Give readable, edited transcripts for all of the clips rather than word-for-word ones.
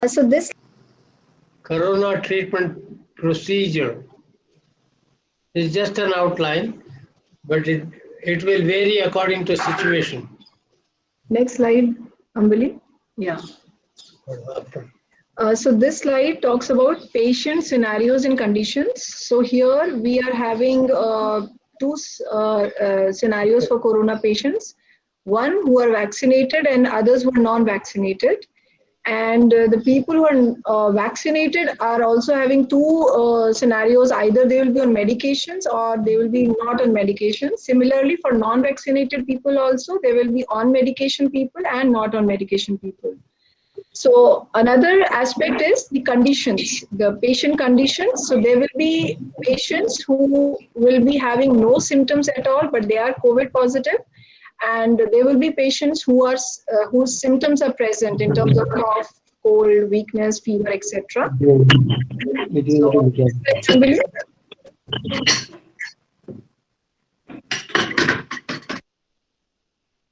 So this Corona treatment procedure is just an outline, but it will vary according to situation. next slide, Ambali. Yeah. So this slide talks about patient scenarios and conditions. So here we are having two scenarios for corona patients. One who are vaccinated and others who are non-vaccinated. And the people who are vaccinated are also having two scenarios. Either they will be on medications or they will be not on medications. Similarly, for non-vaccinated people also, there will be on medication people and not on medication people. So another aspect is the conditions, the patient conditions. So there will be patients who will be having no symptoms at all, but they are COVID positive, and there will be patients who are whose symptoms are present in terms of cough, cold, weakness, fever, etc. So,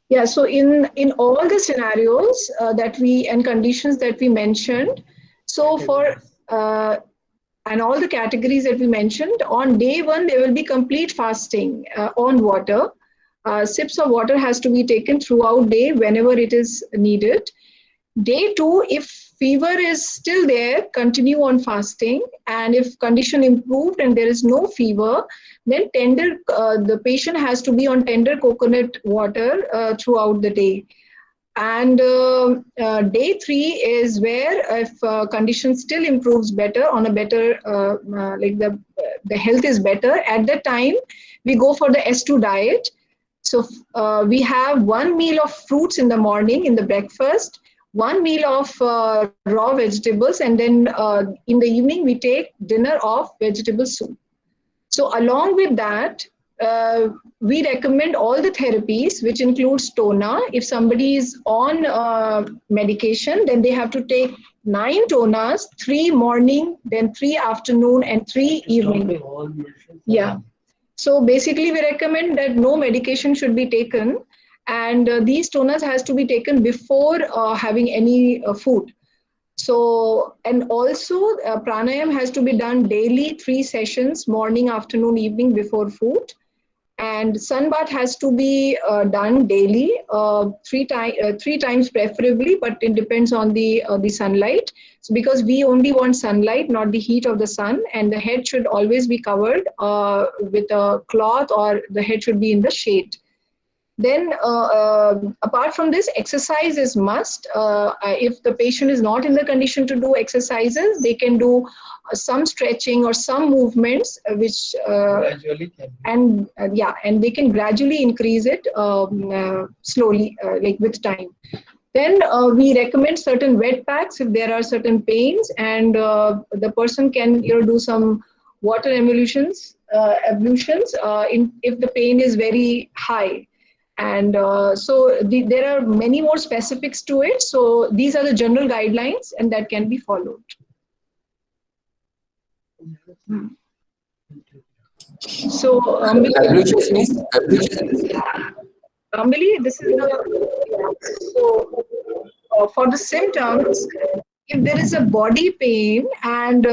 yeah, so in all the scenarios that we and conditions that we mentioned, so for and all the categories that we mentioned, on day one there will be complete fasting on water. Sips of water has to be taken throughout day whenever it is needed. Day two, if fever is still there, continue on fasting. And if condition improved and there is no fever, then the patient has to be on tender coconut water throughout the day. And day three is where if condition still improves better on a better, like the health is better, at that time we go for the S2 diet. So we have one meal of fruits in the morning in the breakfast, one meal of raw vegetables, and then in the evening we take dinner of vegetable soup. So along with that, we recommend all the therapies, which includes TONA. If somebody is on medication, then they have to take 9 TONAs, 3 morning, then 3 afternoon, and 3 evening. Yeah. So basically, we recommend that no medication should be taken, and these toners has to be taken before having any food. So, and also pranayam has to be done daily, 3 sessions, morning, afternoon, evening, before food. And sun bath has to be done daily, 3 times preferably, but it depends on the sunlight. So because we only want sunlight, not the heat of the sun, and the head should always be covered with a cloth, or the head should be in the shade. Then, apart from this, exercise is must. If the patient is not in the condition to do exercises, they can do some stretching or some movements, which Gradually can be. and they can gradually increase it slowly, like with time. Then we recommend certain wet packs if there are certain pains, and the person can do some water ablutions if the pain is very high. And there are many more specifics to it. So these are the general guidelines, and that can be followed. So, Ambali, this is for the symptoms. If there is a body pain and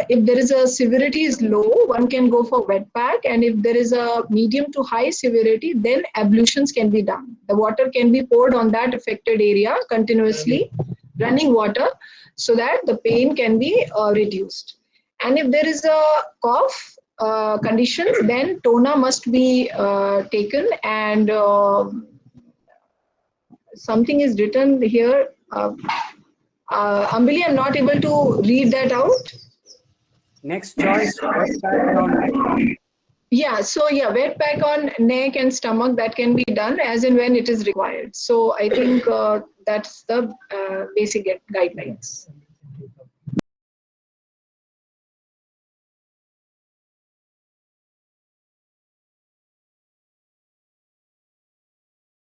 if there is a severity is low, one can go for wet pack. And if there is a medium to high severity, then ablutions can be done. The water can be poured on that affected area continuously, running water, so that the pain can be reduced. And if there is a cough condition, then TONA must be taken. And something is written here. Ambali, I'm not able to read that out. Next choice, wet pack on neck. Yeah, so yeah, wet pack on neck and stomach, that can be done as and when it is required. So I think that's the basic guidelines.